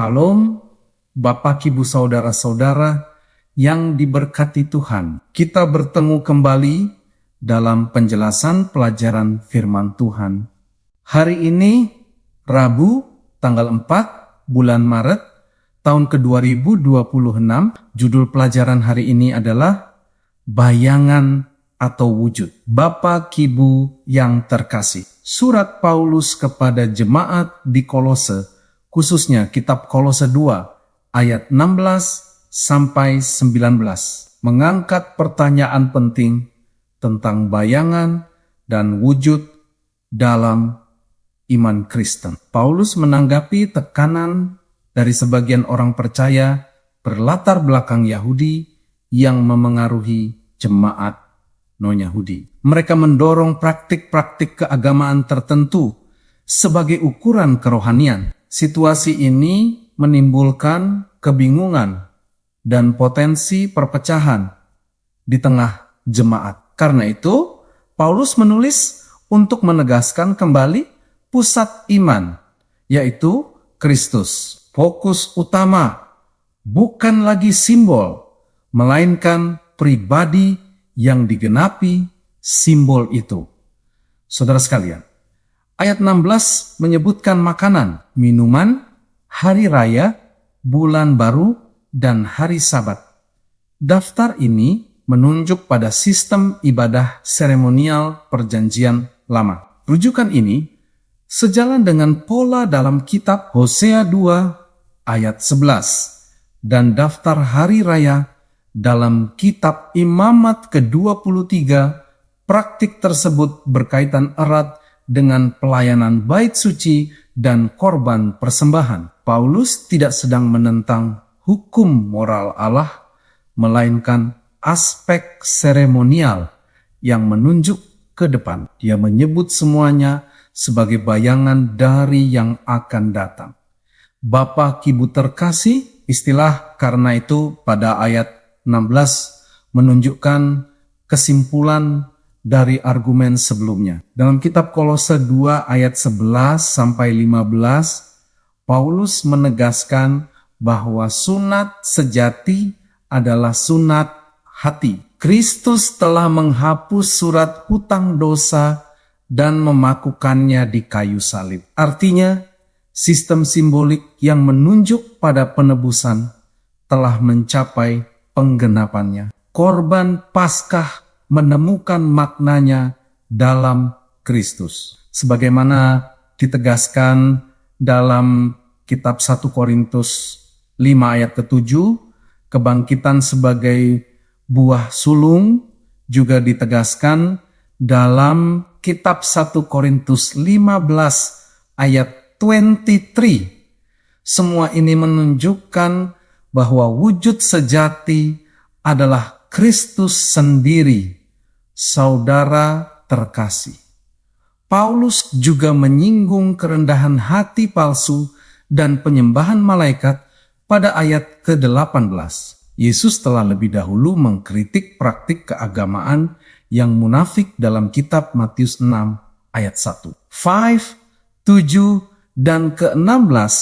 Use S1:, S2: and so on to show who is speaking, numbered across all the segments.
S1: Shalom, Bapak Ibu Saudara-saudara yang diberkati Tuhan. Kita bertemu kembali dalam penjelasan pelajaran firman Tuhan. Hari ini, Rabu, tanggal 4 bulan Maret, tahun ke-2026, judul pelajaran hari ini adalah Bayangan atau Wujud. Bapak Ibu yang terkasih, surat Paulus kepada jemaat di Kolose, khususnya kitab Kolose 2 ayat 16 sampai 19 mengangkat pertanyaan penting tentang bayangan dan wujud dalam iman Kristen. Paulus menanggapi tekanan dari sebagian orang percaya berlatar belakang Yahudi yang memengaruhi jemaat non-Yahudi. Mereka mendorong praktik-praktik keagamaan tertentu sebagai ukuran kerohanian. Situasi ini menimbulkan kebingungan dan potensi perpecahan di tengah jemaat. Karena itu, Paulus menulis untuk menegaskan kembali pusat iman, yaitu Kristus. Fokus utama bukan lagi simbol, melainkan pribadi yang digenapi simbol itu. Saudara sekalian, ayat 16 menyebutkan makanan, minuman, hari raya, bulan baru, dan hari Sabat. Daftar ini menunjuk pada sistem ibadah seremonial perjanjian lama. Rujukan ini sejalan dengan pola dalam kitab Hosea 2 ayat 11 dan daftar hari raya dalam kitab Imamat ke-23. Praktik tersebut berkaitan erat dengan pelayanan bait suci dan korban persembahan. Paulus tidak sedang menentang hukum moral Allah, melainkan aspek seremonial yang menunjuk ke depan. Dia menyebut semuanya sebagai bayangan dari yang akan datang. Bapak Ibu terkasih, istilah karena itu pada ayat 16 menunjukkan kesimpulan dari argumen sebelumnya. Dalam kitab Kolose 2 ayat 11 sampai 15, Paulus menegaskan bahwa sunat sejati adalah sunat hati. Kristus telah menghapus surat hutang dosa dan memakukannya di kayu salib. Artinya, sistem simbolik yang menunjuk pada penebusan telah mencapai penggenapannya. Korban Paskah menemukan maknanya dalam Kristus. Sebagaimana ditegaskan dalam kitab 1 Korintus 5 ayat ke-7, kebangkitan sebagai buah sulung juga ditegaskan dalam kitab 1 Korintus 15 ayat 23. Semua ini menunjukkan bahwa wujud sejati adalah Kristus sendiri, saudara terkasih. Paulus juga menyinggung kerendahan hati palsu dan penyembahan malaikat pada ayat ke-18. Yesus telah lebih dahulu mengkritik praktik keagamaan yang munafik dalam kitab Matius 6 ayat 1. 5, 7, dan ke-16,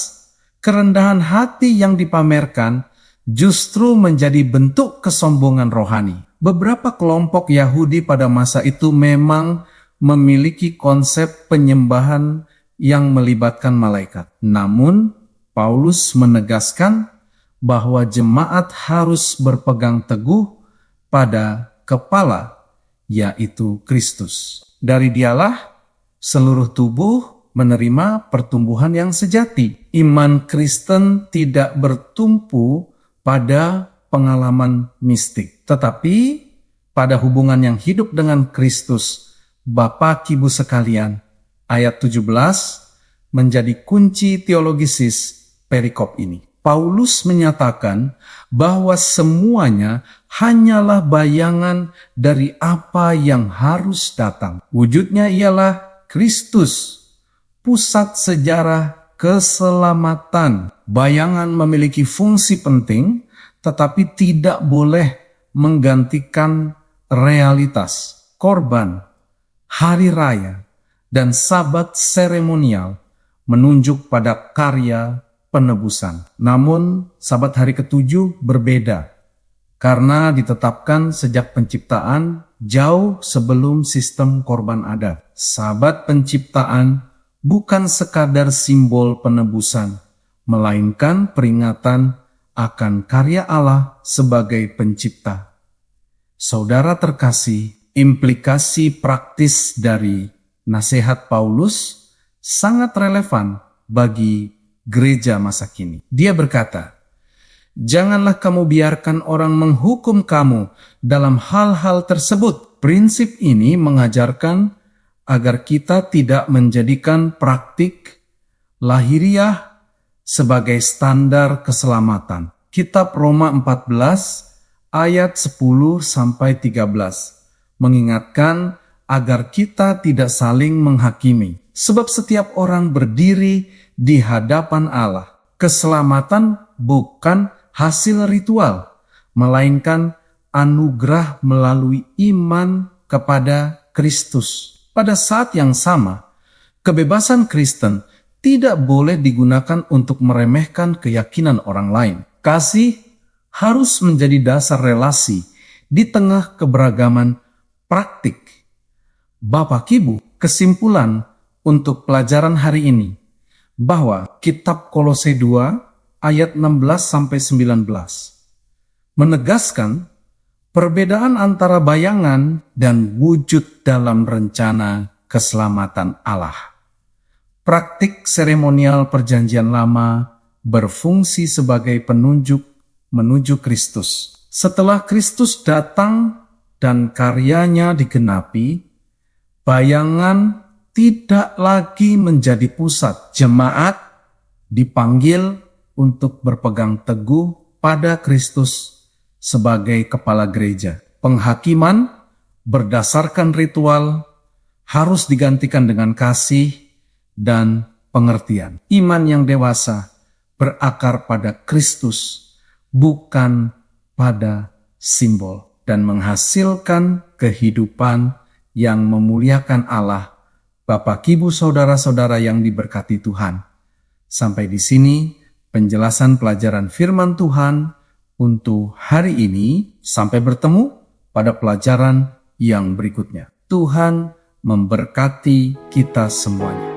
S1: kerendahan hati yang dipamerkan justru menjadi bentuk kesombongan rohani. Beberapa kelompok Yahudi pada masa itu memang memiliki konsep penyembahan yang melibatkan malaikat. Namun, Paulus menegaskan bahwa jemaat harus berpegang teguh pada kepala, yaitu Kristus. Dari dialah seluruh tubuh menerima pertumbuhan yang sejati. Iman Kristen tidak bertumpu pada pengalaman mistik, tetapi pada hubungan yang hidup dengan Kristus. Bapak Ibu sekalian, ayat 17 menjadi kunci teologisis perikop ini. Paulus menyatakan bahwa semuanya hanyalah bayangan dari apa yang harus datang. Wujudnya ialah Kristus, pusat sejarah keselamatan. Bayangan memiliki fungsi penting, tetapi tidak boleh menggantikan realitas. Korban, hari raya, dan sabat seremonial menunjuk pada karya penebusan. Namun, Sabat hari ketujuh berbeda karena ditetapkan sejak penciptaan jauh sebelum sistem korban ada. Sabat penciptaan bukan sekadar simbol penebusan, melainkan peringatan akan karya Allah sebagai pencipta. Saudara terkasih, implikasi praktis dari nasihat Paulus sangat relevan bagi gereja masa kini. Dia berkata, "Janganlah kamu biarkan orang menghukum kamu dalam hal-hal tersebut." Prinsip ini mengajarkan agar kita tidak menjadikan praktik lahiriah sebagai standar keselamatan. Kitab Roma 14 ayat 10-13 mengingatkan agar kita tidak saling menghakimi. Sebab setiap orang berdiri di hadapan Allah. Keselamatan bukan hasil ritual, melainkan anugerah melalui iman kepada Kristus. Pada saat yang sama, kebebasan Kristen tidak boleh digunakan untuk meremehkan keyakinan orang lain. Kasih harus menjadi dasar relasi di tengah keberagaman praktik. Bapak Ibu, kesimpulan untuk pelajaran hari ini bahwa kitab Kolose 2 ayat 16-19 menegaskan perbedaan antara bayangan dan wujud dalam rencana keselamatan Allah. Praktik seremonial perjanjian lama berfungsi sebagai penunjuk menuju Kristus. Setelah Kristus datang dan karyanya digenapi, bayangan tidak lagi menjadi pusat. Jemaat dipanggil untuk berpegang teguh pada Kristus sebagai kepala gereja. Penghakiman berdasarkan ritual harus digantikan dengan kasih dan pengertian. Iman yang dewasa berakar pada Kristus, bukan pada simbol, dan menghasilkan kehidupan yang memuliakan Allah. Bapak, Ibu, saudara-saudara yang diberkati Tuhan. Sampai di sini penjelasan pelajaran firman Tuhan untuk hari ini. Sampai bertemu pada pelajaran yang berikutnya. Tuhan memberkati kita semuanya.